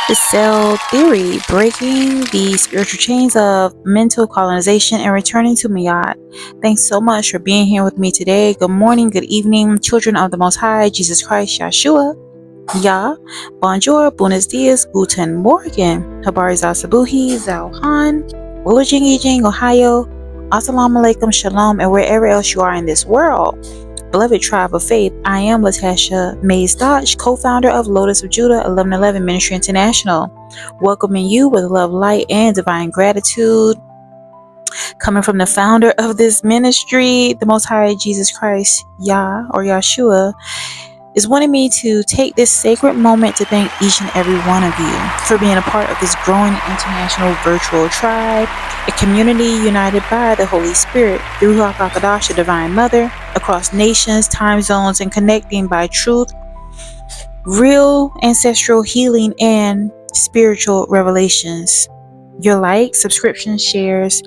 The cell theory, breaking the spiritual chains of mental colonization and returning to Miyat. Thanks so much for being here with me today. Good morning, good evening, children of the Most High, Jesus Christ, YAHSHUAH, Yah, Bonjour, Buenos Dias, Guten Morgen, Habari za Sabuhi, Zauhan, Wulajing Ijing, Ohio, Assalamu alaikum, Shalom, and wherever else you are in this world. Beloved tribe of faith, I am Latasha Mays Dodge, co-founder of Lotus of Judah 1111 Ministry International, welcoming you with love, light, and divine gratitude. Coming from the founder of this ministry, the Most High Jesus Christ, Yah or YAHSHUAH, is wanting me to take this sacred moment to thank each and every one of you for being a part of this growing international virtual tribe, a community united by the Holy Spirit through Ruach HaQadosh, the Divine Mother, across nations, time zones, and connecting by truth, real ancestral healing, and spiritual revelations. Your likes, subscriptions, shares,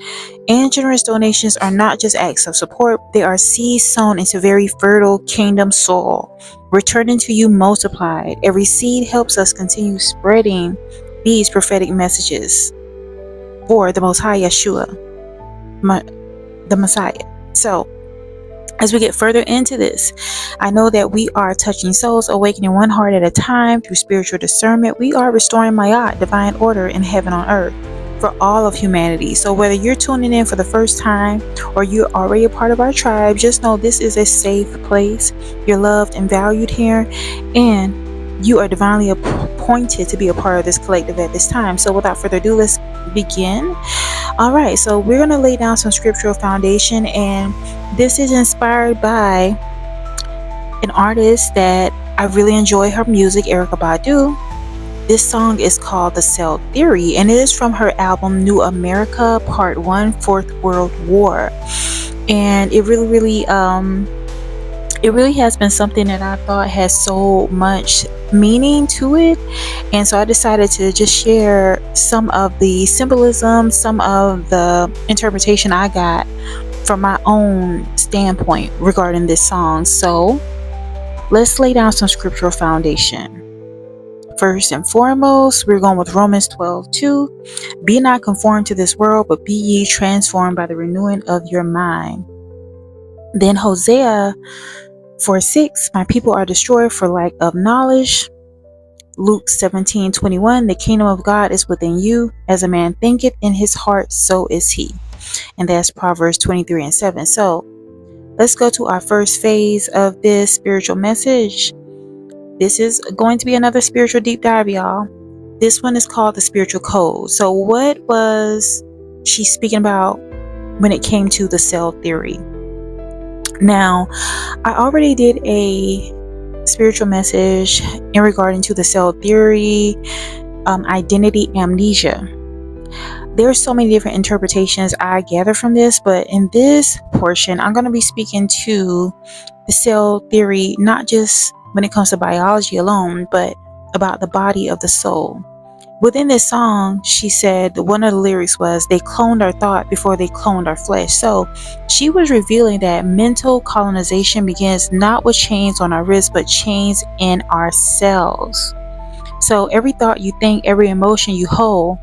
and generous donations are not just acts of support, they are seeds sown into very fertile kingdom soil, returning to you multiplied. Every seed helps us continue spreading these prophetic messages for the Most High YAHSHUAH, the Messiah. So, as we get further into this, I know that we are touching souls, awakening one heart at a time through spiritual discernment. We are restoring Ma'at, divine order in heaven on earth, for all of humanity. So whether you're tuning in for the first time or you're already a part of our tribe, just know this is a safe place. You're loved and valued here, and you are divinely appointed to be a part of this collective at this time. So without further ado, let's begin. All right, so we're going to lay down some scriptural foundation, and this is inspired by an artist that I really enjoy her music, Erykah Badu. This song is called The Cell Theory, and it is from her album New America Part 1, Fourth World War. And it really has been something that I thought has so much meaning to it. And so I decided to just share some of the symbolism, some of the interpretation I got from my own standpoint regarding this song. So let's lay down some scriptural foundation. First and foremost, we're going with Romans 12:2. Be not conformed to this world, but be ye transformed by the renewing of your mind. Then Hosea 4:6, my people are destroyed for lack of knowledge. Luke 17:21, the kingdom of God is within you. As a man thinketh in his heart, so is he. And that's Proverbs 23:7. So let's go to our first phase of this spiritual message. This is going to be another spiritual deep dive, y'all. This one is called the spiritual code. So what was she speaking about when it came to the cell theory? Now, I already did a spiritual message in regarding to the cell theory, identity amnesia. There's so many different interpretations I gather from this, but in this portion, I'm going to be speaking to the cell theory, not just when it comes to biology alone, but about the body of the soul. Within this song, she said one of the lyrics was, they cloned our thought before they cloned our flesh. So she was revealing that mental colonization begins not with chains on our wrists, but chains in our cells. So every thought you think, every emotion you hold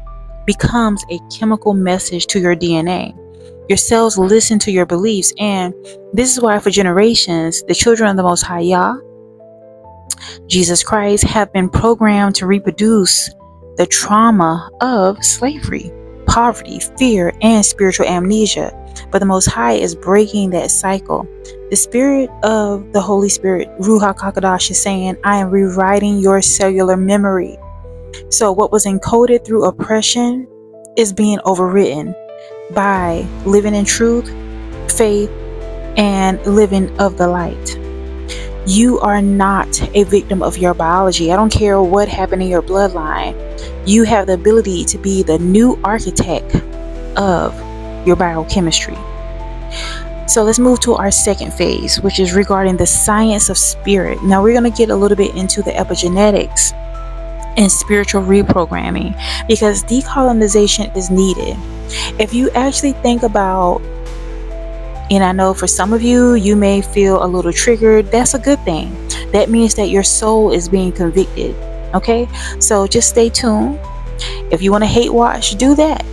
becomes a chemical message to your DNA. Your cells listen to your beliefs, and this is why for generations, the children of the Most High Yah, Jesus Christ, have been programmed to reproduce the trauma of slavery, poverty, fear, and spiritual amnesia. But the Most High is breaking that cycle. The spirit of the Holy Spirit, Ruach HaQadosh, is saying, I am rewriting your cellular memory. So what was encoded through oppression is being overwritten by living in truth, faith, and living of the light. You are not a victim of your biology. I don't care what happened in your bloodline. You have the ability to be the new architect of your biochemistry. So let's move to our second phase, which is regarding the science of spirit. Now we're going to get a little bit into the epigenetics and spiritual reprogramming, because decolonization is needed. If you actually think about, and I know for some of you, you may feel a little triggered. That's a good thing. That means that your soul is being convicted. Okay, so just stay tuned. If you want to hate watch, do that.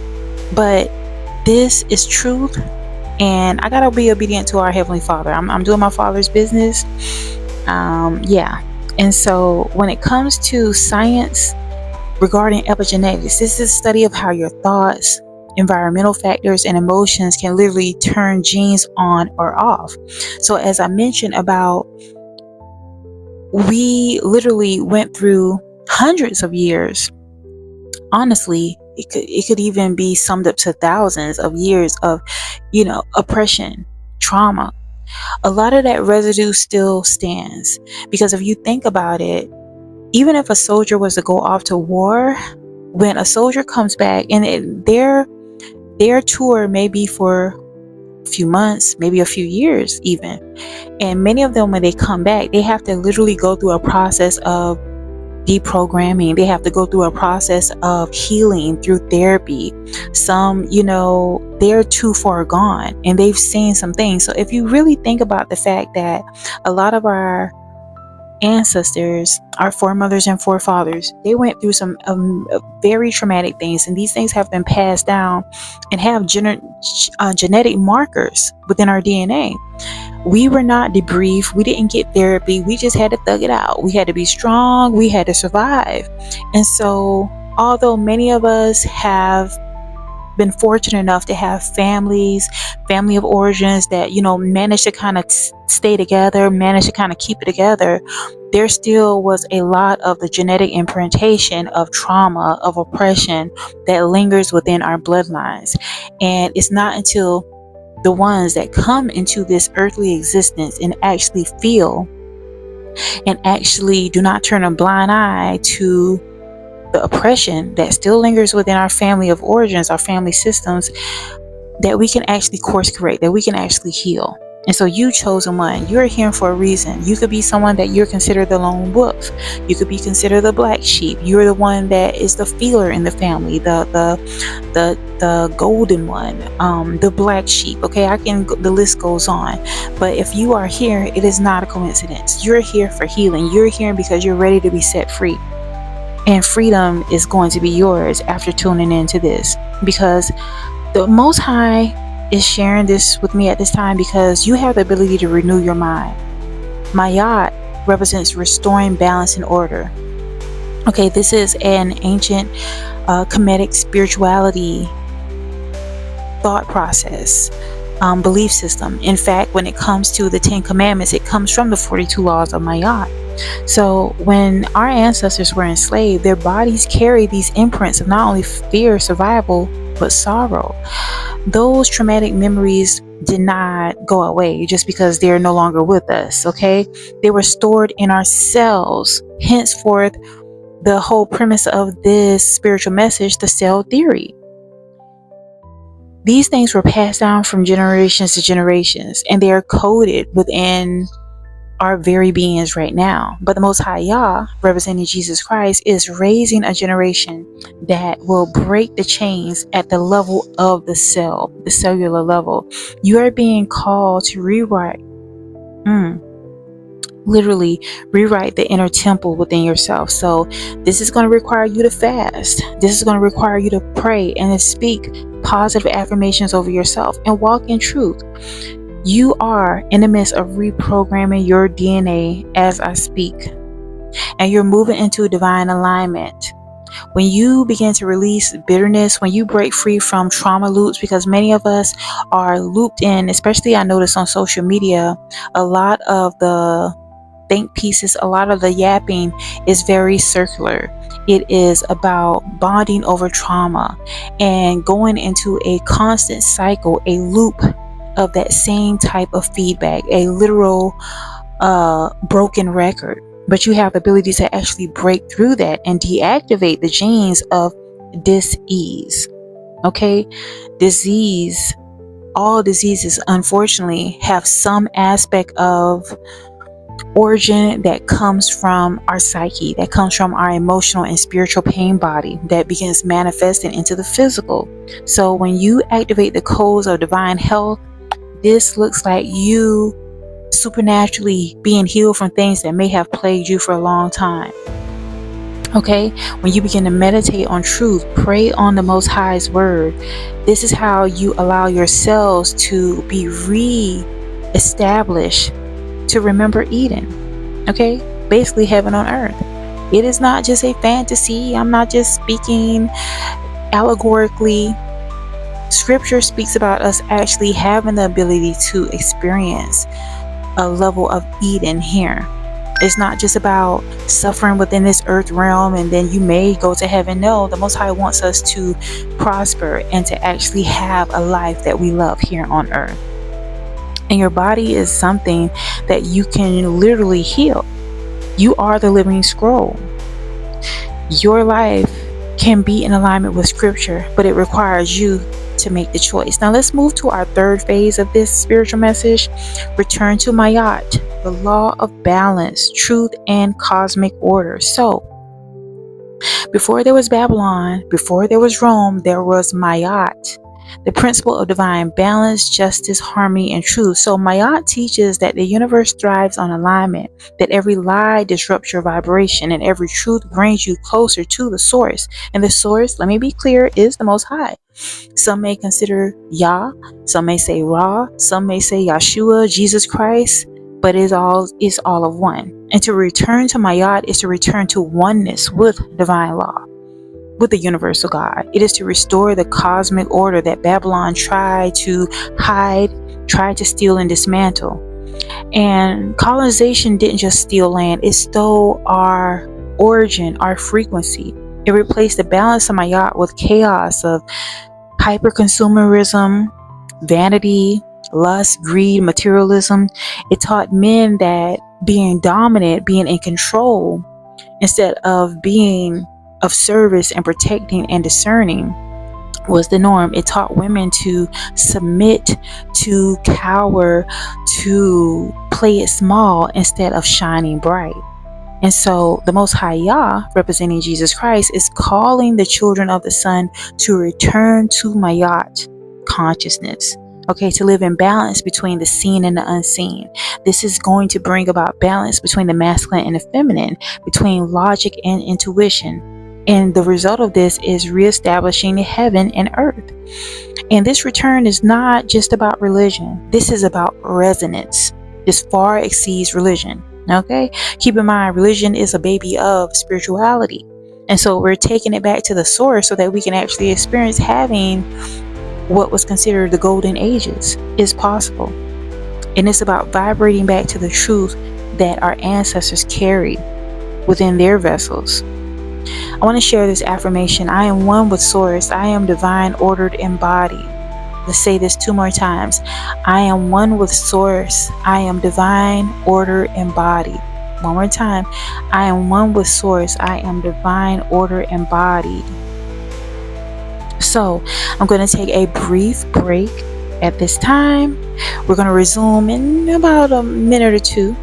But this is truth, and I gotta be obedient to our Heavenly Father. I'm doing my Father's business. Yeah. And so when it comes to science regarding epigenetics, this is a study of how your thoughts, environmental factors, and emotions can literally turn genes on or off. So as I mentioned about, we literally went through hundreds of years. Honestly, it could even be summed up to thousands of years of, oppression, trauma. A lot of that residue still stands, because if you think about it, even if a soldier was to go off to war, when a soldier comes back, and their tour may be for a few months, maybe a few years even, and many of them, when they come back, they have to literally go through a process of deprogramming. They have to go through a process of healing through therapy. Some, they're too far gone and they've seen some things. So if you really think about the fact that a lot of our ancestors, our foremothers and forefathers, they went through some very traumatic things, and these things have been passed down and have genetic markers within our DNA. We were not debriefed. We didn't get therapy. We just had to thug it out. We had to be strong. We had to survive. And so, although many of us have been fortunate enough to have family of origins that, managed to kind of stay together, managed to kind of keep it together, there still was a lot of the genetic imprintation of trauma, of oppression that lingers within our bloodlines. And it's not until the ones that come into this earthly existence and actually feel and actually do not turn a blind eye to the oppression that still lingers within our family of origins, our family systems, that we can actually course correct, that we can actually heal. And so, you chosen one, you're here for a reason. You could be someone that you're considered the lone wolf. You could be considered the black sheep. You're the one that is the feeler in the family, the golden one, the black sheep. Okay, the list goes on. But if you are here, it is not a coincidence. You're here for healing. You're here because you're ready to be set free. And freedom is going to be yours after tuning into this, because the Most High is sharing this with me at this time, because you have the ability to renew your mind. Mayat represents restoring balance and order. Okay, this is an ancient Kemetic spirituality thought process, belief system. In fact, when it comes to the 10 Commandments, it comes from the 42 laws of Mayat. So when our ancestors were enslaved, their bodies carry these imprints of not only fear, survival, but sorrow. Those traumatic memories did not go away just because they're no longer with us, okay? They were stored in our cells. Henceforth, the whole premise of this spiritual message, the cell theory. These things were passed down from generations to generations, and they are coded within our very beings right now. But the Most High Yah, representing Jesus Christ, is raising a generation that will break the chains at the level of the cell, the cellular level. You are being called to rewrite, literally rewrite the inner temple within yourself. So this is going to require you to fast. This is going to require you to pray and to speak positive affirmations over yourself and walk in truth. You are in the midst of reprogramming your DNA as I speak, and you're moving into divine alignment. When you begin to release bitterness, when you break free from trauma loops, because many of us are looped in, especially I notice on social media, a lot of the think pieces, a lot of the yapping is very circular. It is about bonding over trauma and going into a constant cycle, a loop of that same type of feedback, a literal broken record. But you have the ability to actually break through that and deactivate the genes of dis-ease. Okay? Disease, all diseases unfortunately have some aspect of origin that comes from our psyche, that comes from our emotional and spiritual pain body, that begins manifesting into the physical. So when you activate the codes of divine health, this looks like you supernaturally being healed from things that may have plagued you for a long time. Okay, when you begin to meditate on truth, pray on the Most High's word. This is how you allow yourselves to be re-established, to remember Eden. Okay, basically heaven on earth. It is not just a fantasy. I'm not just speaking allegorically. Scripture speaks about us actually having the ability to experience a level of Eden here. It's not just about suffering within this earth realm and then you may go to heaven. No, the Most High wants us to prosper and to actually have a life that we love here on earth. And your body is something that you can literally heal. You are the living scroll. Your life can be in alignment with Scripture, but it requires you to make the choice. Now let's move to our third phase of this spiritual message. Return to Mayat, the law of balance, truth, and cosmic order. So before there was Babylon, before there was Rome, there was Mayat, the principle of divine balance, justice, harmony, and truth. So Mayat teaches that the universe thrives on alignment, that every lie disrupts your vibration, and every truth brings you closer to the source. And the source, let me be clear, is the Most High. Some may consider Yah, some may say Ra, some may say YAHSHUAH, Jesus Christ, but it's all of one. And to return to Mayat is to return to oneness with divine law, with the universal God. It is to restore the cosmic order that Babylon tried to hide, tried to steal and dismantle. And colonization didn't just steal land, it stole our origin, our frequency. It replaced the balance of Mayat with chaos of hyper-consumerism, vanity, lust, greed, materialism. It taught men that being dominant, being in control, instead of being of service and protecting and discerning, was the norm. It taught women to submit, to cower, to play it small instead of shining bright. And so the Most High Yah, representing Jesus Christ, is calling the children of the Sun to return to Mayat consciousness. Okay, to live in balance between the seen and the unseen. This is going to bring about balance between the masculine and the feminine, between logic and intuition. And the result of this is reestablishing heaven and earth. And this return is not just about religion. This is about resonance. This far exceeds religion. Okay? Keep in mind, religion is a baby of spirituality. And so we're taking it back to the source so that we can actually experience having what was considered the golden ages is possible. And it's about vibrating back to the truth that our ancestors carried within their vessels. I want to share this affirmation. I am one with Source. I am divine, ordered, embodied. Let's say this 2 more times. I am one with Source. I am divine, order, embodied. 1 more time. I am one with Source. I am divine, order, embodied. So I'm going to take a brief break at this time. We're going to resume in about a minute or 2.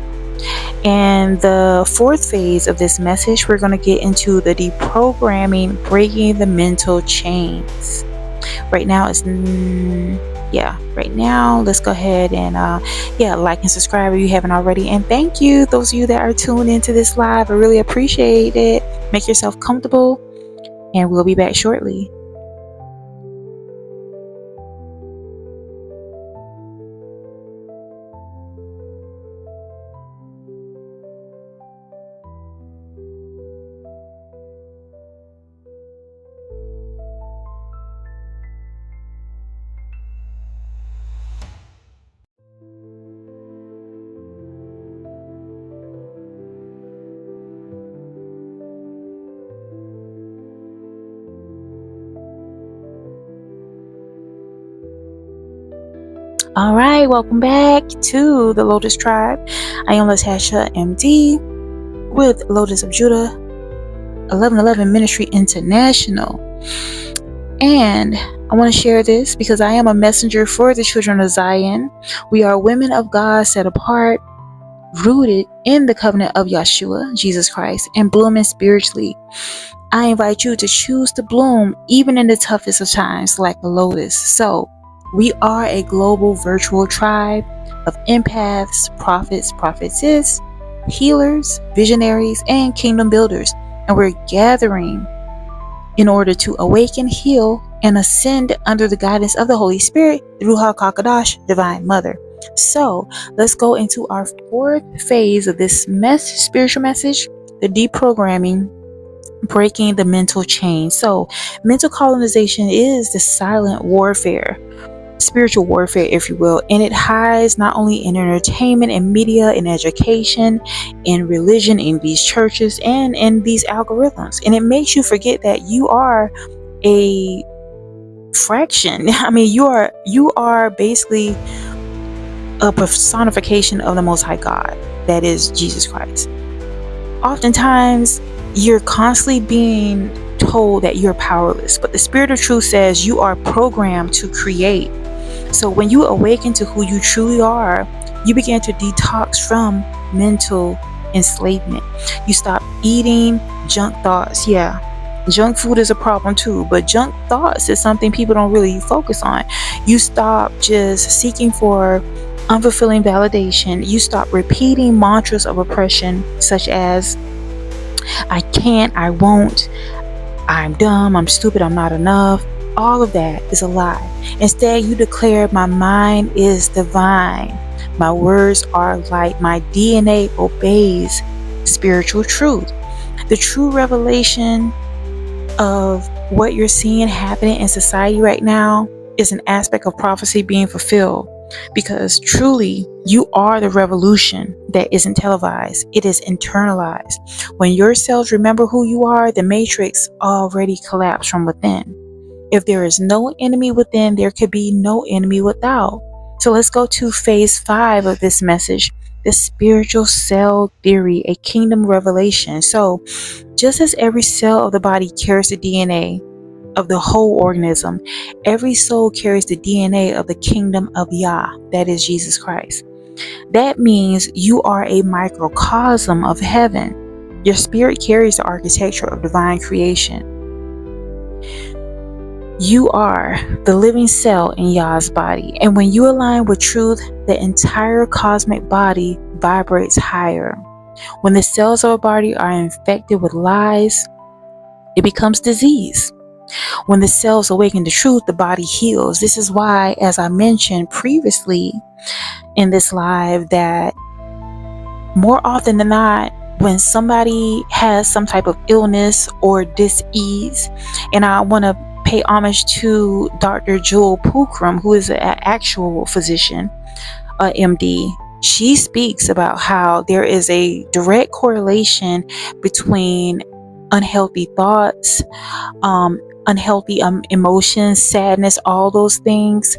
And the 4th phase of this message, we're going to get into the deprogramming, breaking the mental chains. Right now it's right now let's go ahead and like and subscribe if you haven't already. And thank you, those of you that are tuned into this live. I really appreciate it. Make yourself comfortable, and we'll be back shortly. All right, welcome back to the Lotus Tribe. I am YAHSHUAH MD with Lotus of Judah 1111 Ministry International. And I want to share this because I am a messenger for the children of Zion. We are women of God set apart, rooted in the covenant of YAHSHUAH, Jesus Christ, and blooming spiritually. I invite you to choose to bloom even in the toughest of times, like the lotus. So we are a global virtual tribe of empaths, prophets, prophetesses, healers, visionaries, and kingdom builders. And we're gathering in order to awaken, heal, and ascend under the guidance of the Holy Spirit, Ruach HaQadosh, Divine Mother. So let's go into our fourth phase of this spiritual message, the deprogramming, breaking the mental chain. So mental colonization is the silent warfare, spiritual warfare, if you will, and it hides not only in entertainment and media, in education, in religion, in these churches, and in these algorithms. And it makes you forget that you are a fraction. I mean, you are basically a personification of the Most High God, that is Jesus Christ. Oftentimes, you're constantly being told that you're powerless, but the Spirit of Truth says you are programmed to create. So when you awaken to who you truly are, you begin to detox from mental enslavement. You stop eating junk thoughts. Yeah, junk food is a problem too, but junk thoughts is something people don't really focus on. You stop just seeking for unfulfilling validation. You stop repeating mantras of oppression such as I can't, I won't, I'm dumb, I'm stupid, I'm not enough. All of that is a lie. Instead, you declare, my mind is divine. My words are light. My DNA obeys spiritual truth. The true revelation of what you're seeing happening in society right now is an aspect of prophecy being fulfilled. Because truly, you are the revolution that isn't televised. It is internalized. When your cells remember who you are, the matrix already collapsed from within. If there is no enemy within, there could be no enemy without. So let's go to phase 5 of this message, the spiritual cell theory, a kingdom revelation. So just as every cell of the body carries the DNA of the whole organism, every soul carries the DNA of the kingdom of Yah, that is Jesus Christ. That means you are a microcosm of heaven. Your spirit carries the architecture of divine creation. You are the living cell in Yah's body. And when you align with truth, the entire cosmic body vibrates higher. When the cells of a body are infected with lies, it becomes disease. When the cells awaken to truth, the body heals. This is why, as I mentioned previously in this live, that more often than not, when somebody has some type of illness or dis-ease, and I want to pay homage to Dr. Jewel Pookrum, who is an actual physician, MD. She speaks about how there is a direct correlation between unhealthy thoughts, unhealthy emotions, sadness, all those things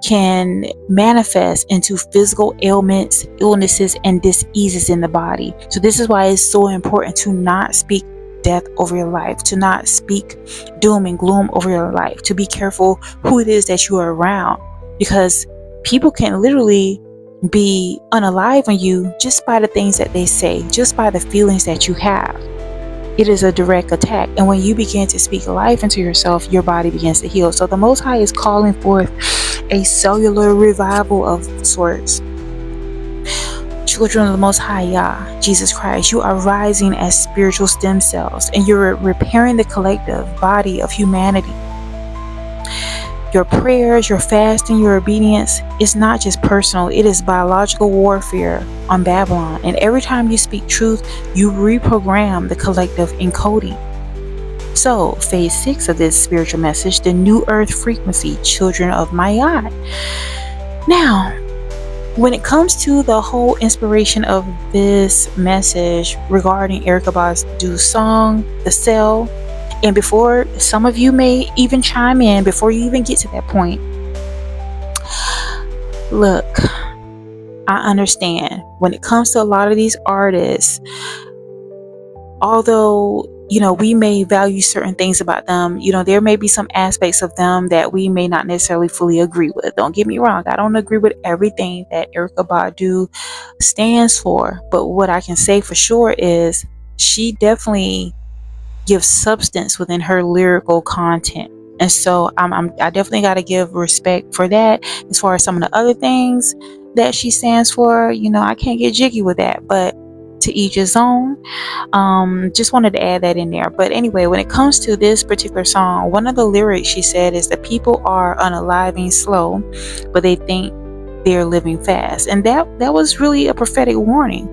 can manifest into physical ailments, illnesses, and diseases in the body. So this is why it's so important to not speak death over your life, to not speak doom and gloom over your life, to be careful who it is that you are around, because people can literally be unalive on you just by the things that they say, just by the feelings that you have. It is a direct attack. And when you begin to speak life into yourself, your body begins to heal. So the Most High is calling forth a cellular revival of sorts. Children of the Most High Yah, Jesus Christ, you are rising as spiritual stem cells, and you're repairing the collective body of humanity. Your prayers, your fasting, your obedience is not just personal, it is biological warfare on Babylon. And every time you speak truth, you reprogram the collective encoding. So, phase 6 of this spiritual message, the new earth frequency, children of Ma'at. Now, when it comes to the whole inspiration of this message regarding Erykah Badu's song, The Cell, and before some of you may even chime in, before you even get to that point, look, I understand when it comes to a lot of these artists, although we may value certain things about them, there may be some aspects of them that we may not necessarily fully agree with. Don't get me wrong, I don't agree with everything that Erykah Badu stands for, but what I can say for sure is she definitely gives substance within her lyrical content. And so I definitely got to give respect for that. As far as some of the other things that she stands for, I can't get jiggy with that, but to each his own. Just wanted to add that in there. But anyway, when it comes to this particular song, one of the lyrics she said is that people are unaliving slow, but they think they're living fast. And that was really a prophetic warning.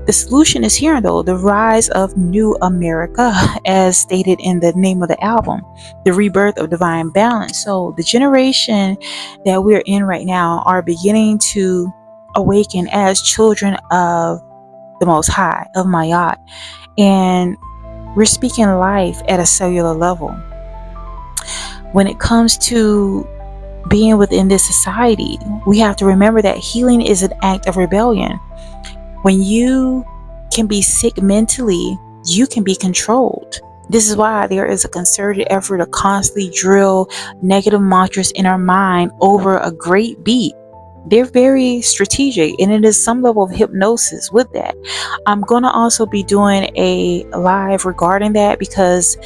The solution is here, though, the rise of New America, as stated in the name of the album, the rebirth of divine balance. So the generation that we're in right now are beginning to awaken as children of the Most High, of Mayat. And we're speaking life at a cellular level. When it comes to being within this society, we have to remember that healing is an act of rebellion. When you can be sick mentally, you can be controlled. This is why there is a concerted effort to constantly drill negative mantras in our mind over a great beat. They're very strategic, and it is some level of hypnosis with that. I'm going to also be doing a live regarding that, because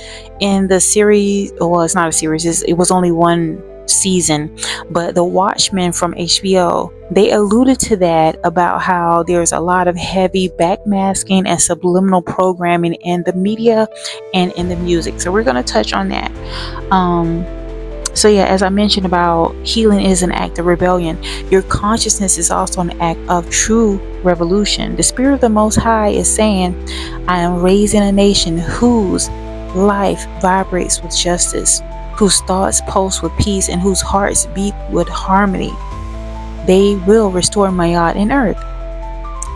in the series, well, it's not a series, it was only one season, but The Watchmen from HBO, they alluded to that, about how there's a lot of heavy backmasking and subliminal programming in the media and in the music. So we're going to touch on that. So yeah, as I mentioned about healing is an act of rebellion, your consciousness is also an act of true revolution. The Spirit of the Most High is saying, I am raising a nation whose life vibrates with justice, whose thoughts pulse with peace, and whose hearts beat with harmony. They will restore Mayat and earth.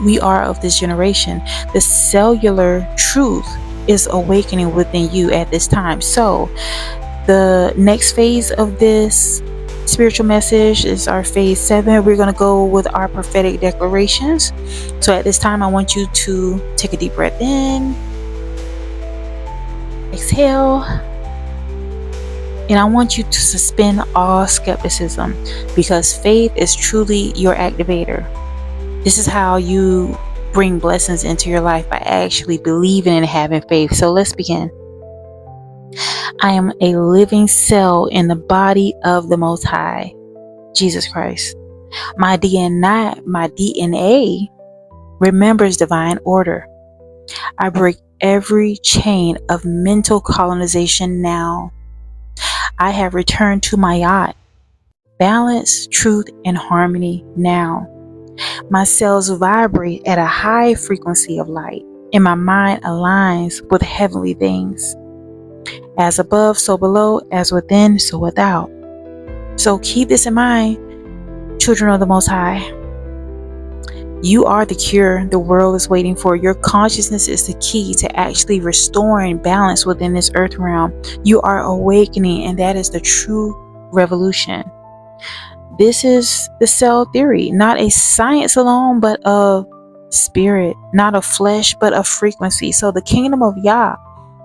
We are of this generation. The cellular truth is awakening within you at this time. So the next phase of this spiritual message is our phase 7. We're going to go with our prophetic declarations. So at this time, I want you to take a deep breath in, exhale, and I want you to suspend all skepticism, because faith is truly your activator. This is how you bring blessings into your life, by actually believing and having faith. So let's begin. I am a living cell in the body of the Most High, Jesus Christ. My DNA remembers divine order. I break every chain of mental colonization now. I have returned to Mayat, balance, truth, and harmony now. My cells vibrate at a high frequency of light, and my mind aligns with heavenly things. As above, so below, as within, so without. So keep this in mind, children of the Most High. You are the cure the world is waiting for. Your consciousness is the key to actually restoring balance within this earth realm. You are awakening, and that is the true revolution. This is the cell theory, not a science alone, but of spirit, not of flesh, but of frequency. So the kingdom of Yah,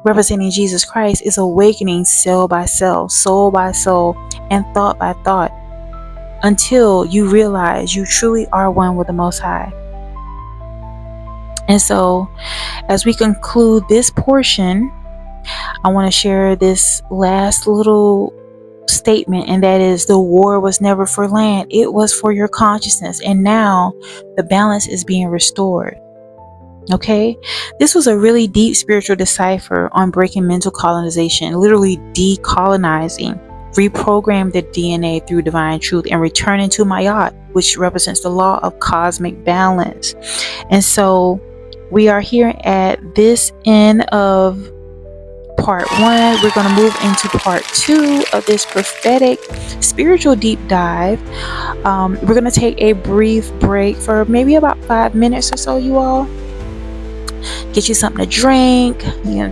representing Jesus Christ, is awakening cell by cell, soul by soul, and thought by thought, until you realize you truly are one with the Most High. And so, as we conclude this portion, I want to share this last little statement, and that is, the war was never for land, it was for your consciousness, and now the balance is being restored. Okay, this was a really deep spiritual decipher on breaking mental colonization, literally decolonizing, reprogram the DNA through divine truth, and returning to Mayat, which represents the law of cosmic balance. And so we are here at this end of part 1. We're going to move into part 2 of this prophetic spiritual deep dive. We're going to take a brief break for maybe about 5 minutes or so, you all. Get you something to drink,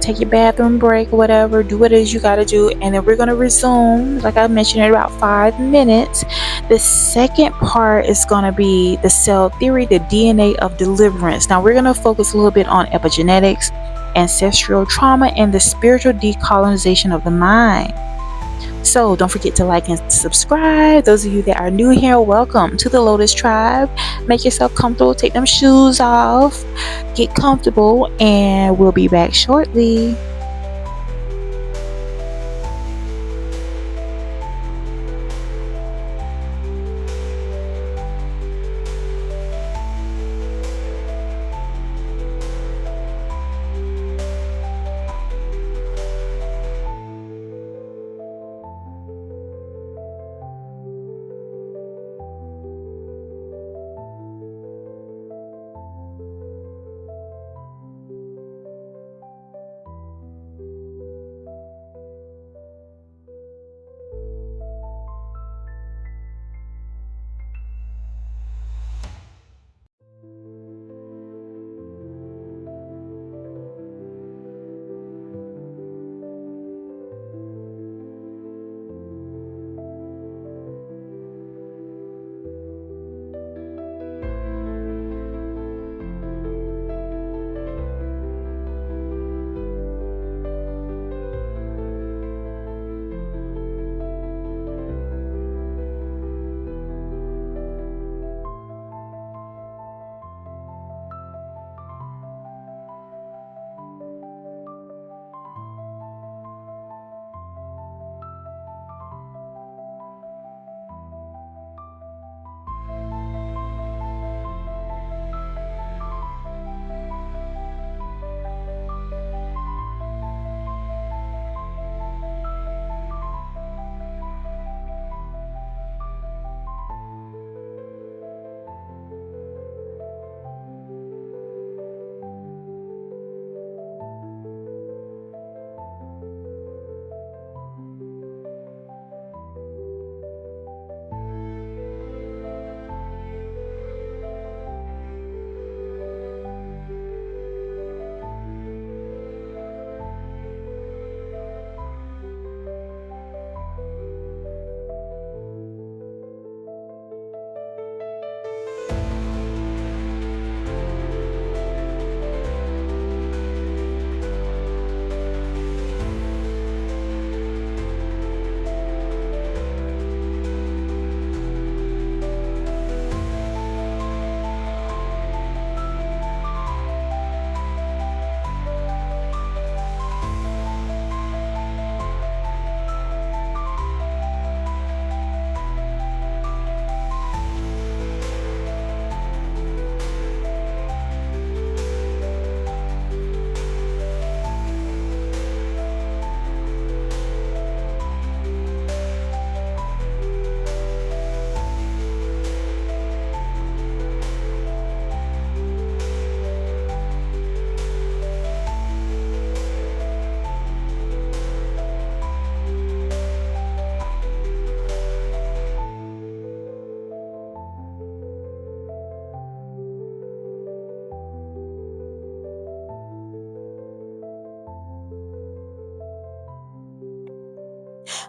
take your bathroom break or whatever, do what it is you got to do, and then we're going to resume, like I mentioned, in about 5 minutes. The second part is going to be the cell theory, the DNA of deliverance. Now we're going to focus a little bit on epigenetics, ancestral trauma, and the spiritual decolonization of the mind. So don't forget to like and subscribe. Those of you that are new here, welcome to the Lotus Tribe. Make yourself comfortable, take them shoes off, get comfortable, and we'll be back shortly.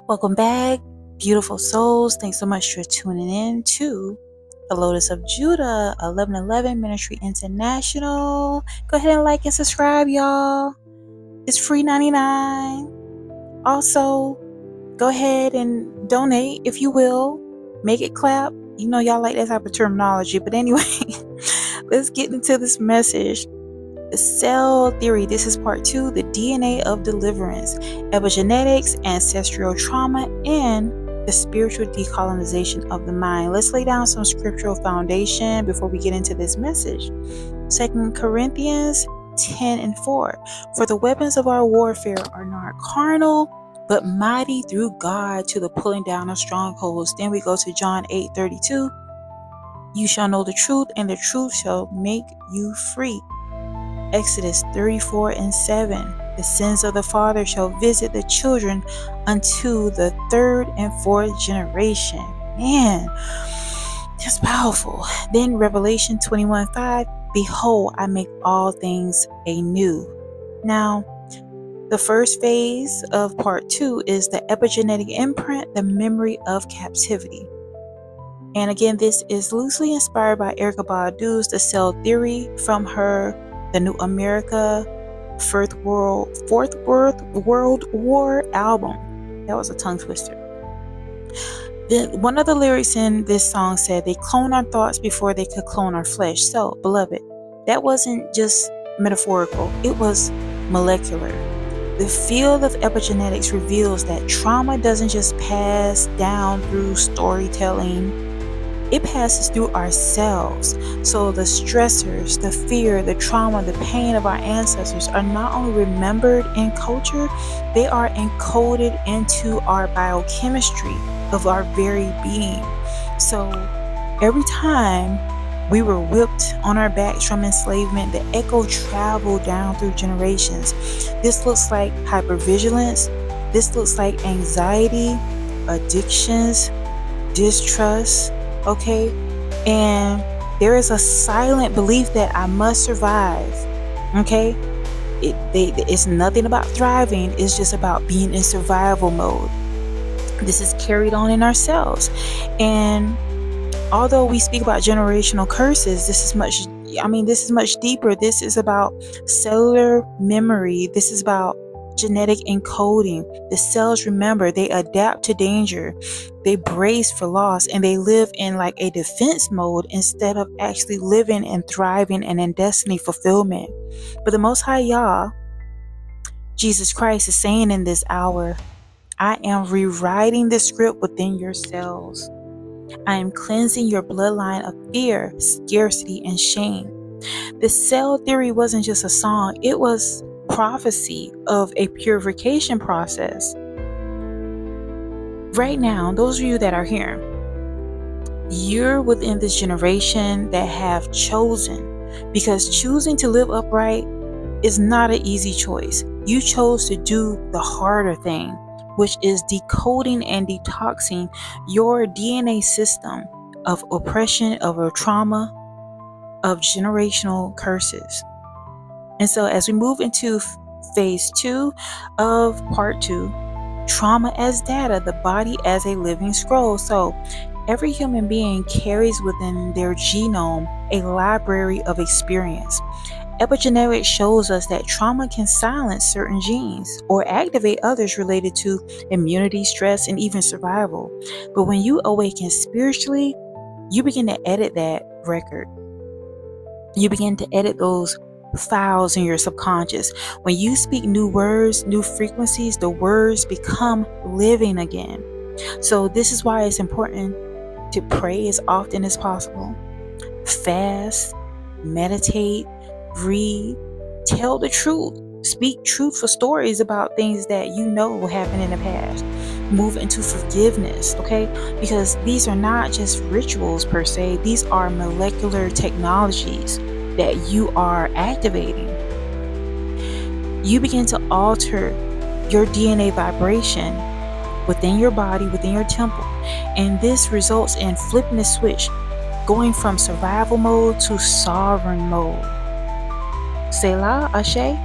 Welcome back, beautiful souls. Thanks so much for tuning in to the Lotus of Judah 1111 Ministry International. Go ahead and like and subscribe, y'all. It's free 99. Also, go ahead and donate if you will. Make it clap. You know y'all like that type of terminology. But anyway, let's get into this message. The cell theory. This is part 2, the DNA of deliverance, epigenetics, ancestral trauma, and the spiritual decolonization of the mind. Let's lay down some scriptural foundation before we get into this message. 2 Corinthians 10:4. For the weapons of our warfare are not carnal, but mighty through God to the pulling down of strongholds. Then we go to John 8:32. You shall know the truth, and the truth shall make you free. Exodus 34:7. The sins of the father shall visit the children unto the 3rd and 4th generation. Man, that's powerful. Then Revelation 21:5. Behold, I make all things anew. Now, the first phase of part 2 is the epigenetic imprint, the memory of captivity. And again, this is loosely inspired by Erykah Badu's The Cell Theory from her The New America Fourth World War album. That was a tongue twister. Then one of the lyrics in this song said, they clone our thoughts before they could clone our flesh. So, beloved, that wasn't just metaphorical, it was molecular. The field of epigenetics reveals that trauma doesn't just pass down through storytelling. It passes through ourselves. So the stressors, the fear, the trauma, the pain of our ancestors are not only remembered in culture, they are encoded into our biochemistry of our very being. So every time we were whipped on our backs from enslavement, the echo traveled down through generations. This looks like hypervigilance. This looks like anxiety, addictions, distrust. Okay, and there is a silent belief that I must survive. Okay, it's nothing about thriving, it's just about being in survival mode. This is carried on in ourselves. And although we speak about generational curses, this is much deeper. This is about cellular memory. This is about genetic encoding. The cells remember, they adapt to danger, they brace for loss, and they live in like a defense mode instead of actually living and thriving and in destiny fulfillment. But the Most High Yah, Jesus Christ, is saying in this hour, I am rewriting the script within your cells. I am cleansing your bloodline of fear, scarcity, and shame. The cell theory wasn't just a song, it was prophecy of a purification process. Right now, those of you that are here, you're within this generation that have chosen, because choosing to live upright is not an easy choice. You chose to do the harder thing, which is decoding and detoxing your DNA system of oppression, of a trauma, of generational curses. And so as we move into phase 2 of part 2, trauma as data, the body as a living scroll. So every human being carries within their genome a library of experience. Epigenetics shows us that trauma can silence certain genes or activate others related to immunity, stress, and even survival. But when you awaken spiritually, you begin to edit that record. You begin to edit those files in your subconscious. When you speak new words, new frequencies, the words become living again. So this is why it's important to pray as often as possible, fast, meditate, read, tell the truth, speak truthful stories about things that you know will happen in the past. Move into forgiveness, okay? Because these are not just rituals per se, these are molecular technologies that you are activating. You begin to alter your DNA vibration within your body, within your temple, and this results in flipping the switch, going from survival mode to sovereign mode. Selah, Ashe.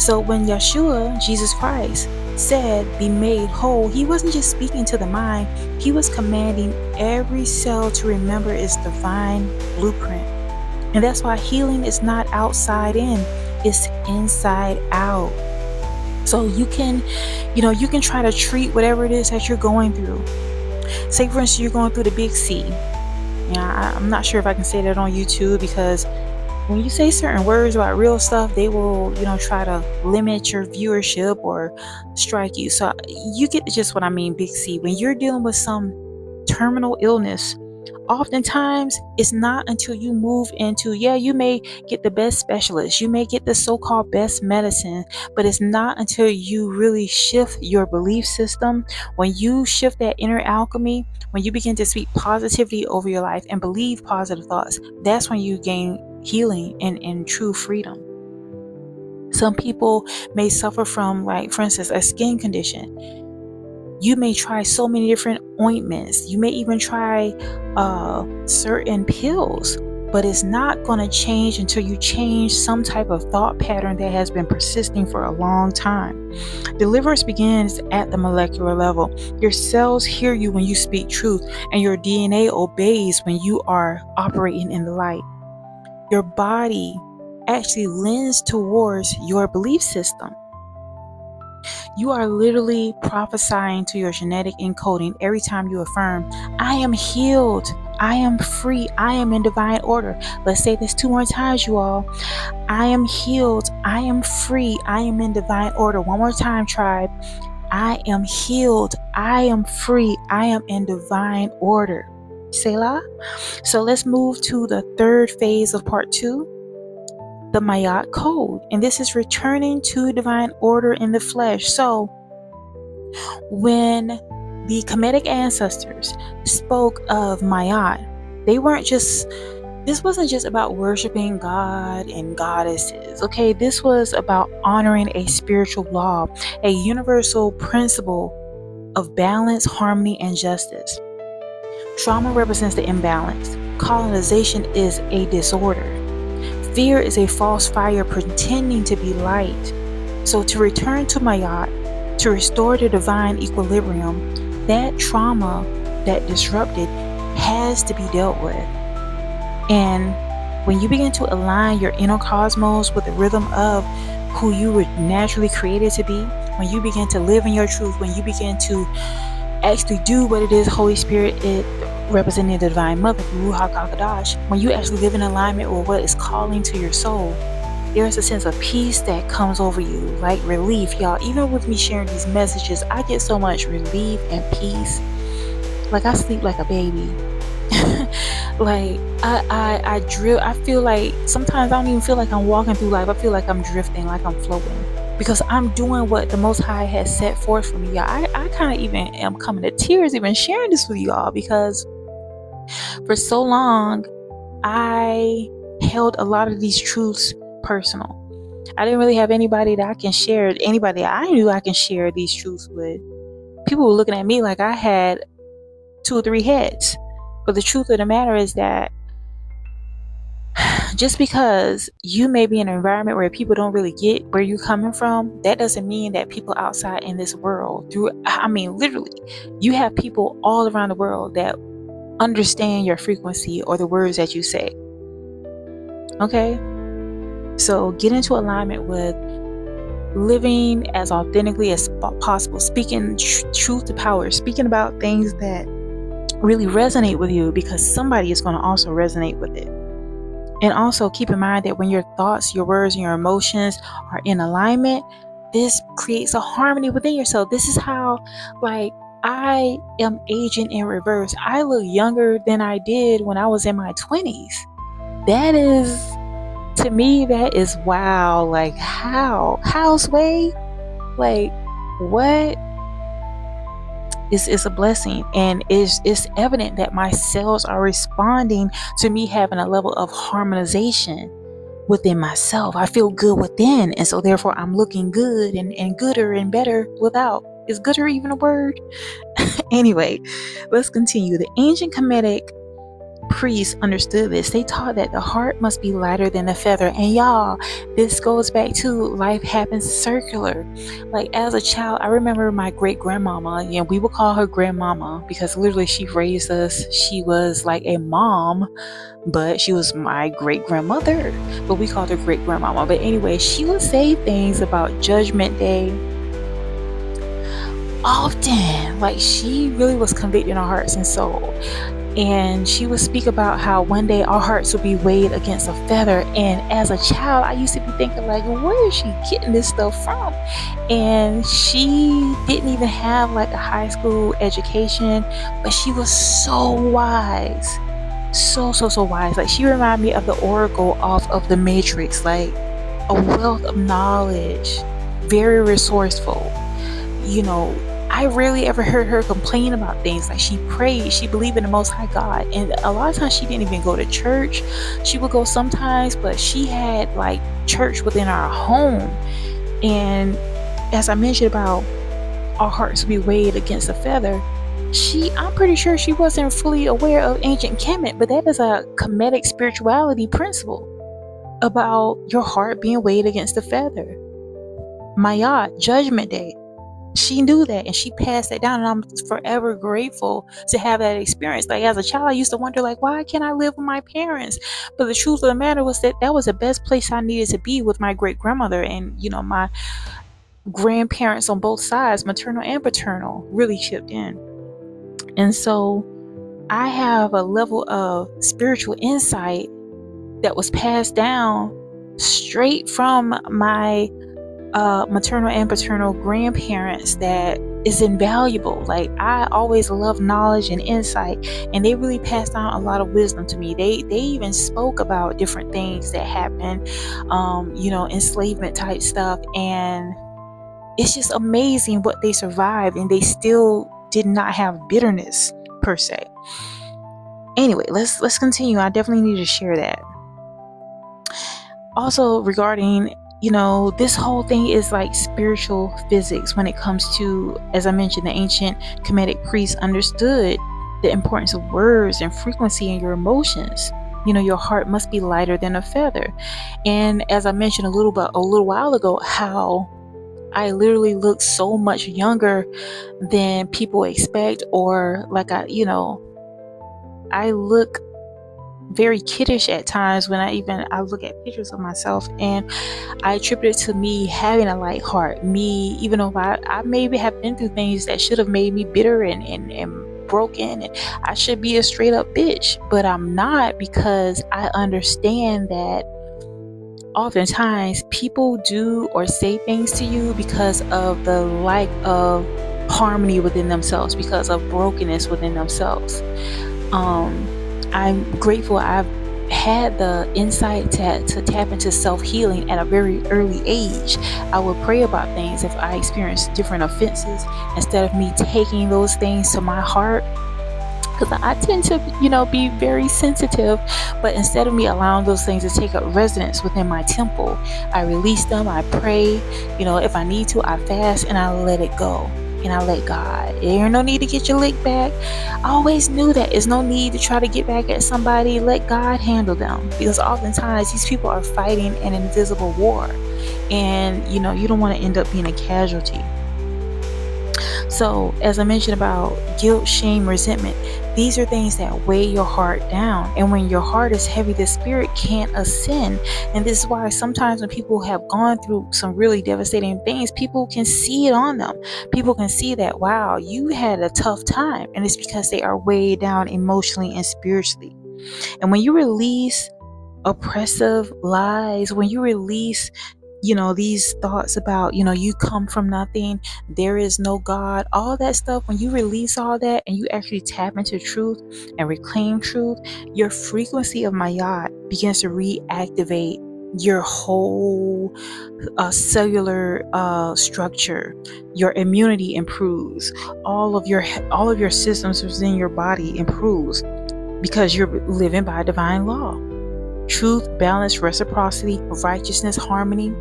So when YAHSHUAH, Jesus Christ, said, be made whole, he wasn't just speaking to the mind, he was commanding every cell to remember its divine blueprint. And that's why healing is not outside in, it's inside out. So you can try to treat whatever it is that you're going through. Say, for instance, you're going through the big C. I'm not sure if I can say that on YouTube, because when you say certain words about real stuff, they will, try to limit your viewership or strike you. So you get just what I mean, big C. When you're dealing with some terminal illness, oftentimes it's not until you move into, you may get the best specialist, you may get the so-called best medicine, but it's not until you really shift your belief system. When you shift that inner alchemy, when you begin to speak positivity over your life and believe positive thoughts, that's when you gain healing and true freedom. Some people may suffer from, like, for instance, a skin condition. You may try so many different ointments. You may even try certain pills, but it's not going to change until you change some type of thought pattern that has been persisting for a long time. Deliverance begins at the molecular level. Your cells hear you when you speak truth, and your DNA obeys when you are operating in the light. Your body actually lends towards your belief system. You are literally prophesying to your genetic encoding every time you affirm, I am healed, I am free, I am in divine order. Let's say this 2 more times, you all. I am healed, I am free, I am in divine order. One more time, tribe. I am healed, I am free, I am in divine order. Selah. So let's move to the third phase of part 2. The Mayat code, and this is returning to divine order in the flesh. So when the Kemetic ancestors spoke of Mayat, this wasn't just about worshiping God and goddesses. Okay, this was about honoring a spiritual law, a universal principle of balance, harmony, and justice. Trauma represents the imbalance. Colonization is a disorder. Fear is a false fire pretending to be light. So to return to Mayat, to restore the divine equilibrium, that trauma that disrupted has to be dealt with. And when you begin to align your inner cosmos with the rhythm of who you were naturally created to be, when you begin to live in your truth, when you begin to actually do what it is Holy Spirit is representing the Divine Mother, Ruach HaQadosh, when you actually live in alignment with what is calling to your soul, there's a sense of peace that comes over you, like relief, y'all. Even with me sharing these messages, I get so much relief and peace. Like, I sleep like a baby. Like, I feel like sometimes I don't even feel like I'm walking through life. I feel like I'm drifting, like I'm floating, because I'm doing what the Most High has set forth for me, y'all. I kind of even am coming to tears even sharing this with y'all, because for so long I held a lot of these truths personal. I didn't really have anybody that I can share, anybody I knew I can share these truths with. People were looking at me like I had 2 or 3 heads. But the truth of the matter is that just because you may be in an environment where people don't really get where you're coming from, that doesn't mean that people outside in this world, literally, you have people all around the world that understand your frequency or the words that you say. Okay? So get into alignment with living as authentically as possible, speaking truth to power, speaking about things that really resonate with you, because somebody is going to also resonate with it. And also keep in mind that when your thoughts, your words, and your emotions are in alignment, this creates a harmony within yourself. This is how, like, I am aging in reverse. I look younger than I did when I was in my 20s. That is, to me, that is wow. Like, how's way? Like, what? It's a blessing, and it's evident that my cells are responding to me having a level of harmonization within myself. I feel good within, and so therefore I'm looking good and gooder and better without. Is gooder even a word? Anyway, let's continue. The ancient Kemetic priests understood this. They taught that the heart must be lighter than the feather. And y'all, this goes back to life happens circular. Like as a child, I remember my great grandmama, and we would call her grandmama because literally she raised us. She was like a mom, but she was my great grandmother, but we called her great grandmama. But anyway, she would say things about Judgment Day often. Like she really was convicting our hearts and soul. And she would speak about how one day our hearts would be weighed against a feather. And as a child, I used to be thinking like, where is she getting this stuff from? And she didn't even have like a high school education, but she was so wise. So wise. Like she reminded me of the Oracle off of the Matrix, like a wealth of knowledge, very resourceful. I rarely ever heard her complain about things. Like she prayed, she believed in the Most High God, and a lot of times she didn't even go to church. She would go sometimes, but she had like church within our home. And as I mentioned about our hearts be weighed against a feather, I'm pretty sure she wasn't fully aware of ancient Kemet, but that is a Kemetic spirituality principle about your heart being weighed against a feather. Mayat, Judgment Day. She knew that and she passed that down, and I'm forever grateful to have that experience. Like as a child, I used to wonder like, why can't I live with my parents? But the truth of the matter was that was the best place I needed to be, with my great grandmother and my grandparents on both sides, maternal and paternal, really chipped in. And so I have a level of spiritual insight that was passed down straight from my maternal and paternal grandparents that is invaluable. Like I always love knowledge and insight, and they really passed down a lot of wisdom to me. They even spoke about different things that happened, enslavement type stuff, and it's just amazing what they survived, and they still did not have bitterness per se. Anyway, let's continue. I definitely need to share that. Also regarding this whole thing is like spiritual physics when it comes to, as I mentioned, the ancient Kemetic priests understood the importance of words and frequency in your emotions. Your heart must be lighter than a feather. And as I mentioned a little while ago, how I literally look so much younger than people expect, or like I look very kiddish at times when I look at pictures of myself, and I attribute it to me having a light heart. Me, even though I maybe have been through things that should have made me bitter and broken, and I should be a straight up bitch, but I'm not, because I understand that oftentimes people do or say things to you because of the lack of harmony within themselves, because of brokenness within themselves. I'm grateful I've had the insight to tap into self-healing at a very early age. I would pray about things if I experienced different offenses, instead of me taking those things to my heart, because I tend to be very sensitive. But instead of me allowing those things to take up residence within my temple, I release them, I pray, if I need to, I fast, and I let it go. And I let God. There ain't no need to get your lick back. I always knew that there's no need to try to get back at somebody. Let God handle them, because oftentimes these people are fighting an invisible war, and you don't want to end up being a casualty. So as I mentioned about guilt, shame, resentment, these are things that weigh your heart down. And when your heart is heavy, the spirit can't ascend. And this is why sometimes when people have gone through some really devastating things, people can see it on them. People can see that, wow, you had a tough time. And it's because they are weighed down emotionally and spiritually. And when you release oppressive lies, when you release these thoughts about, you come from nothing, there is no God, all that stuff, when you release all that and you actually tap into truth and reclaim truth, your frequency of Mayat begins to reactivate your whole cellular structure. Your immunity improves. All of your systems within your body improves, because you're living by divine law. Truth, balance, reciprocity, righteousness, harmony.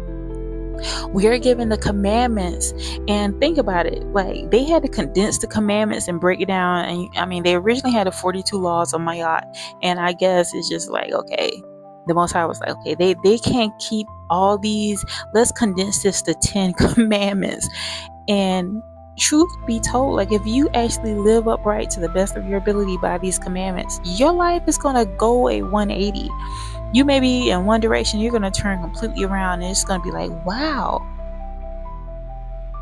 We are given the commandments, and think about it, like they had to condense the commandments and break it down. And I mean, they originally had the 42 laws of Mayat, and I guess it's just like, okay, the Most High was like, okay, they can't keep all these, let's condense this to 10 commandments. And truth be told, like if you actually live upright to the best of your ability by these commandments, your life is going to go a 180. You may be in one direction, you're going to turn completely around, and it's going to be like, wow,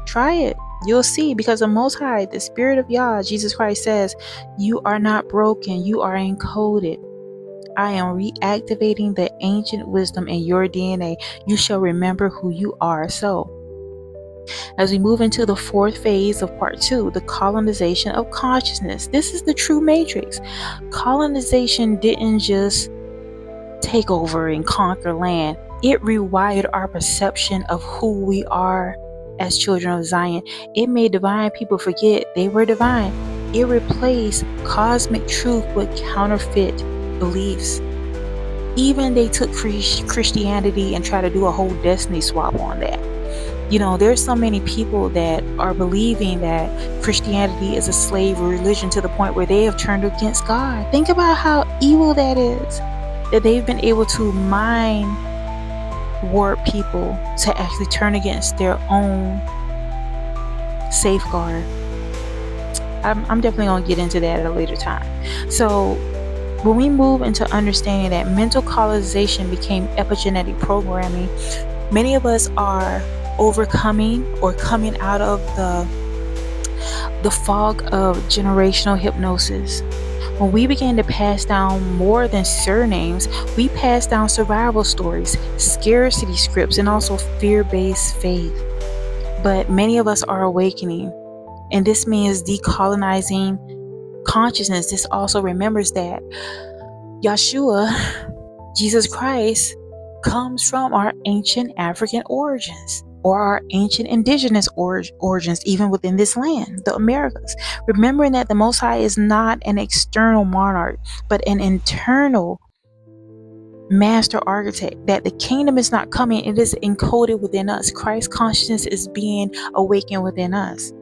try it. You'll see, because the Most High, the Spirit of Yah, Jesus Christ says, you are not broken, you are encoded. I am reactivating the ancient wisdom in your DNA. You shall remember who you are. So, as we move into the fourth phase of part 2, the colonization of consciousness. This is the true matrix. Colonization didn't just take over and conquer land. It rewired our perception of who we are as children of Zion. It made divine people forget they were divine. It replaced cosmic truth with counterfeit beliefs. Even they took Christianity and tried to do a whole destiny swap on that. You know, there's so many people that are believing that Christianity is a slave religion to the point where they have turned against God. Think about how evil that is, that they've been able to mind warp people to actually turn against their own safeguard. I'm definitely going to get into that at a later time. So when we move into understanding that mental colonization became epigenetic programming, many of us are overcoming or coming out of the fog of generational hypnosis. When we began to pass down more than surnames, we pass down survival stories, scarcity scripts, and also fear-based faith. But many of us are awakening, and this means decolonizing consciousness. This also remembers that YAHSHUAH, Jesus Christ, comes from our ancient African origins, or our ancient indigenous origins, even within this land, the Americas. Remembering that the Most High is not an external monarch, but an internal master architect, that the kingdom is not coming, it is encoded within us. Christ consciousness is being awakened within us.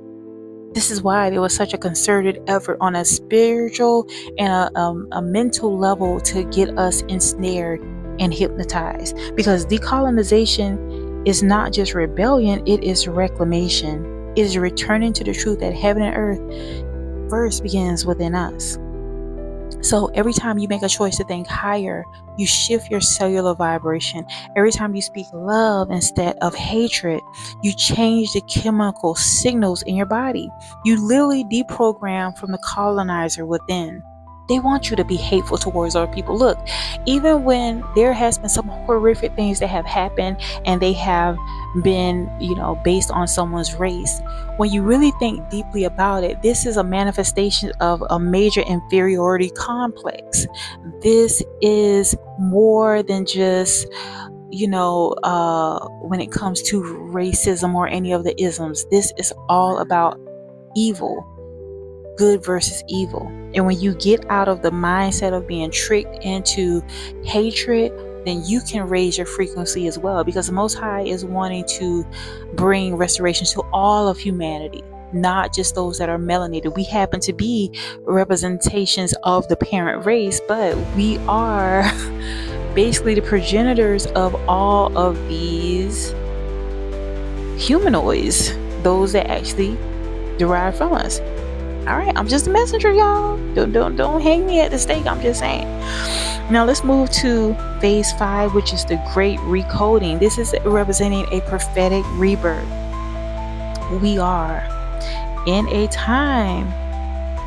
This is why there was such a concerted effort on a spiritual and a mental level to get us ensnared and hypnotized. Because decolonization is not just rebellion, it is reclamation. It is returning to the truth that heaven and earth first begins within us. So every time you make a choice to think higher, you shift your cellular vibration. Every time you speak love instead of hatred, you change the chemical signals in your body. You literally deprogram from the colonizer within. They want you to be hateful towards other people. Look, even when there has been some horrific things that have happened and they have been, based on someone's race, when you really think deeply about it, this is a manifestation of a major inferiority complex. This is more than just, when it comes to racism or any of the isms. This is all about evil. Good versus evil. And when you get out of the mindset of being tricked into hatred, then you can raise your frequency as well, because the Most High is wanting to bring restoration to all of humanity, not just those that are melanated. We happen to be representations of the parent race, but we are basically the progenitors of all of these humanoids, those that actually derive from us. All right, I'm just a messenger, y'all. Don't hang me at the stake. I'm just saying. Now let's move to phase 5, which is the great recoding. This is representing a prophetic rebirth. We are in a time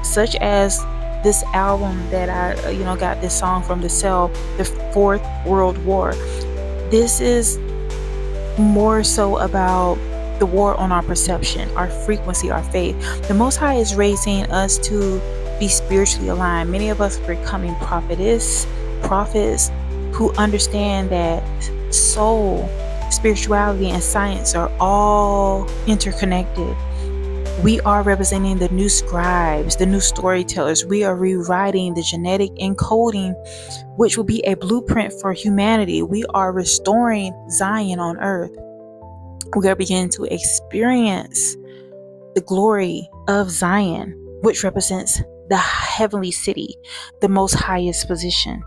such as this album that I, got this song from the cell, the Fourth World War. This is more so about the war on our perception, our frequency, our faith. The Most High is raising us to be spiritually aligned. Many of us are becoming prophets who understand that soul, spirituality, and science are all interconnected. We are representing the new scribes, the new storytellers. We are rewriting the genetic encoding, which will be a blueprint for humanity. We are restoring Zion on earth. We are beginning to experience the glory of Zion, which represents the heavenly city, the most highest position.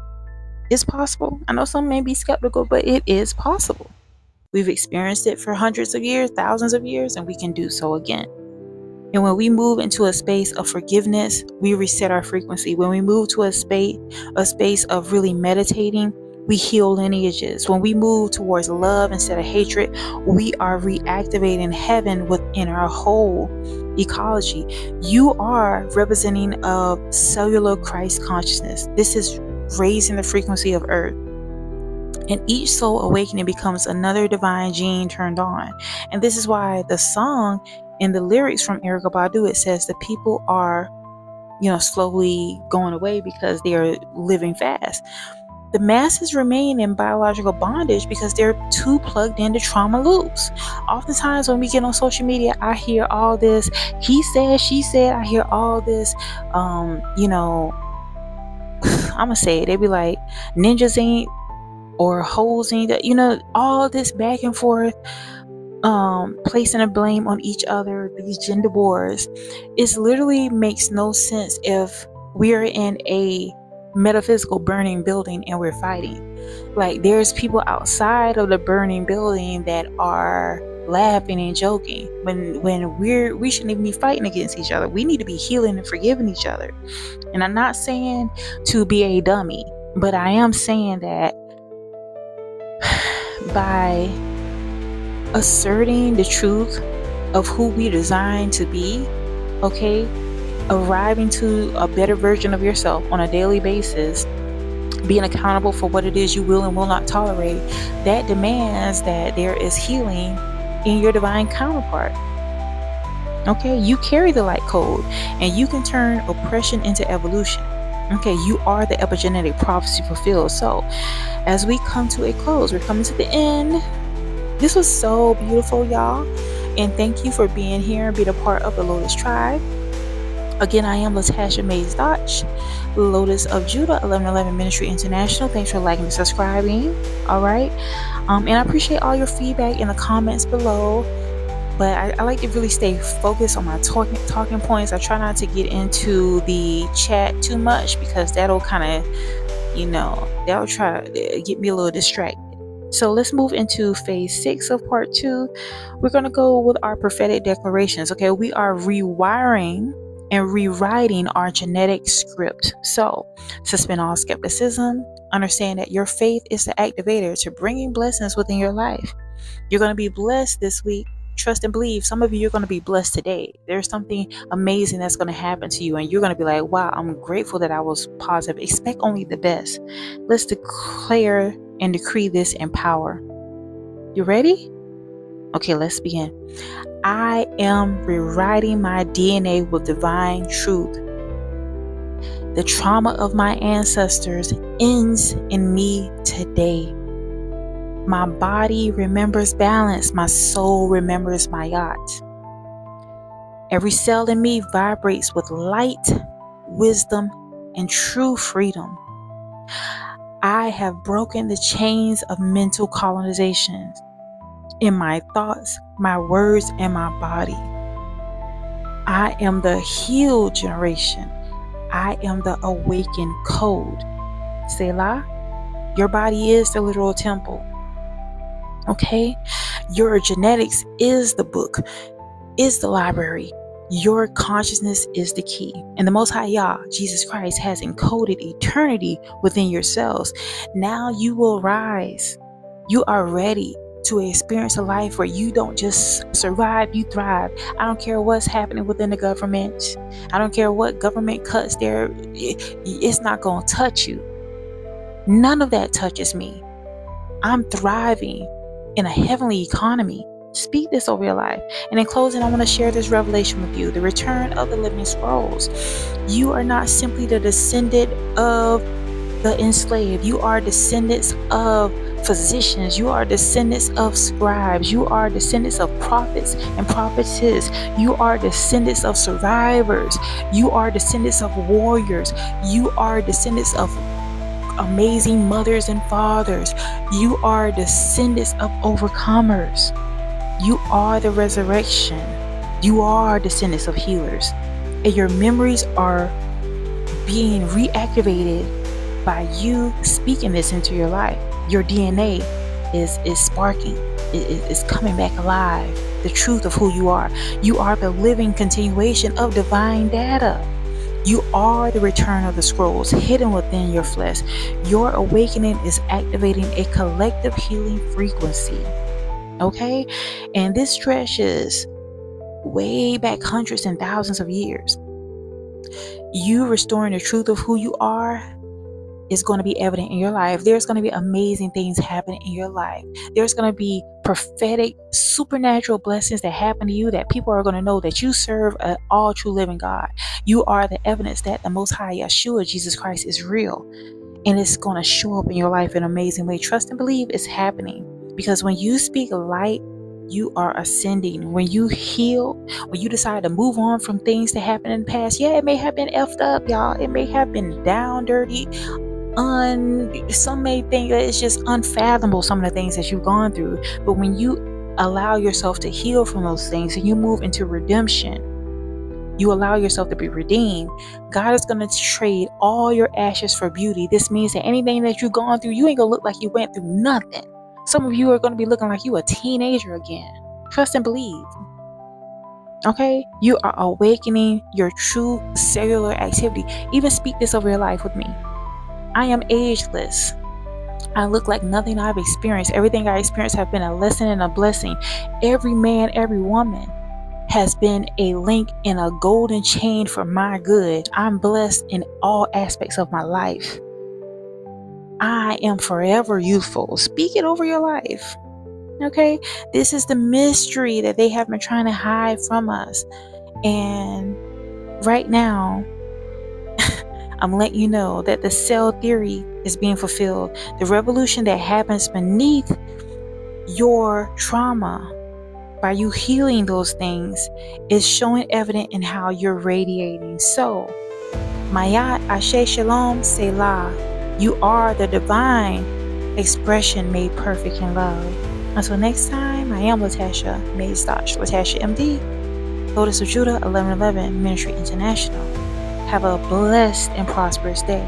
It's possible. I know some may be skeptical, but it is possible. We've experienced it for hundreds of years, thousands of years, and we can do so again. And when we move into a space of forgiveness, we reset our frequency. When we move to a space of really meditating, we heal lineages. When we move towards love instead of hatred, we are reactivating heaven within our whole ecology. You are representing a cellular Christ consciousness. This is raising the frequency of earth. And each soul awakening becomes another divine gene turned on. And this is why the song in the lyrics from Erykah Badu, it says the people are, slowly going away because they are living fast. The masses remain in biological bondage because they're too plugged into trauma loops. Oftentimes when we get on social media, I hear all this, he said, she said, I hear all this, I'm gonna say it, they be like, ninjas ain't, or hoes ain't, all this back and forth, placing a blame on each other, these gender wars. It literally makes no sense if we're in a metaphysical burning building and we're fighting. Like, there's people outside of the burning building that are laughing and joking when we shouldn't even be fighting against each other. We need to be healing and forgiving each other. And I'm not saying to be a dummy, but I am saying that by asserting the truth of who we designed to be, okay, arriving to a better version of yourself on a daily basis, being accountable for what it is you will and will not tolerate, that demands that there is healing in your divine counterpart. Okay, you carry the light code and you can turn oppression into evolution. Okay, you are the epigenetic prophecy fulfilled. So as we come to a close, we're coming to the end. This was so beautiful, y'all. And thank you for being here and being a part of the Lotus Tribe. Again, I am Latasha Mays Dotch, Lotus of Judah, 1111 Ministry International. Thanks for liking and subscribing. All right. And I appreciate all your feedback in the comments below. But I like to really stay focused on my talking points. I try not to get into the chat too much because that'll kind of, that'll try to get me a little distracted. So let's move into phase 6 of part 2. We're going to go with our prophetic declarations. Okay, we are rewiring and rewriting our genetic script. So suspend all skepticism. Understand that your faith is the activator to bringing blessings within your life. You're going to be blessed this week. Trust and believe. Some of you are going to be blessed today. There's something amazing that's going to happen to you, and you're going to be like, wow, I'm grateful that I was positive. Expect only the best. Let's declare and decree this in power. You ready? Okay, let's begin. I am rewriting my DNA with divine truth. The trauma of my ancestors ends in me today. My body remembers balance. My soul remembers my yacht. Every cell in me vibrates with light, wisdom, and true freedom. I have broken the chains of mental colonization in my thoughts, my words, and my body. I am the healed generation. I am the awakened code. Selah, your body is the literal temple. Okay? Your genetics is the book, is the library. Your consciousness is the key. And the Most High Yah, Jesus Christ, has encoded eternity within your cells. Now you will rise. You are ready to experience a life where you don't just survive, you thrive. I don't care what's happening within the government. I don't care what government cuts there. It's not going to touch you. None of that touches me. I'm thriving in a heavenly economy. Speak this over your life. And in closing, I want to share this revelation with you. The return of the living scrolls. You are not simply the descendant of the enslaved. You are descendants of physicians. You are descendants of scribes. You are descendants of prophets and prophetesses. You are descendants of survivors. You are descendants of warriors. You are descendants of amazing mothers and fathers. You are descendants of overcomers. You are the resurrection. You are descendants of healers. And your memories are being reactivated by you speaking this into your life. Your DNA is sparking. It's coming back alive. The truth of who you are. You are the living continuation of divine data. You are the return of the scrolls hidden within your flesh. Your awakening is activating a collective healing frequency. Okay? And this stretches way back hundreds and thousands of years. You restoring the truth of who you are is going to be evident in your life. There's going to be amazing things happening in your life. There's going to be prophetic, supernatural blessings that happen to you that people are going to know that you serve an all true living God. You are the evidence that the Most High YAHSHUAH, Jesus Christ, is real. And it's going to show up in your life in an amazing way. Trust and believe it's happening. Because when you speak light, you are ascending. When you heal, when you decide to move on from things that happened in the past, yeah, it may have been effed up, y'all. It may have been down, dirty, some may think that it's just unfathomable, some of the things that you've gone through. But when you allow yourself to heal from those things and you move into redemption, you allow yourself to be redeemed, God is going to trade all your ashes for beauty. This means that anything that you've gone through, you ain't going to look like you went through nothing. Some of you are going to be looking like you a teenager again. Trust and believe. Okay? You are awakening your true cellular activity. Even speak this over your life with me. I am ageless. I look like nothing I've experienced. Everything I experienced have been a lesson and a blessing. Every man, every woman has been a link in a golden chain for my good. I'm blessed in all aspects of my life. I am forever youthful. Speak it over your life. Okay? This is the mystery that they have been trying to hide from us. And right now, I'm letting you know that the cell theory is being fulfilled. The revolution that happens beneath your trauma, by you healing those things, is showing evident in how you're radiating. So, Mayat Ashe Shalom Selah. You are the divine expression made perfect in love. Until next time, I am Latasha, Maid-Stash Latasha MD, Lotus of Judah 1111 Ministry International. Have a blessed and prosperous day.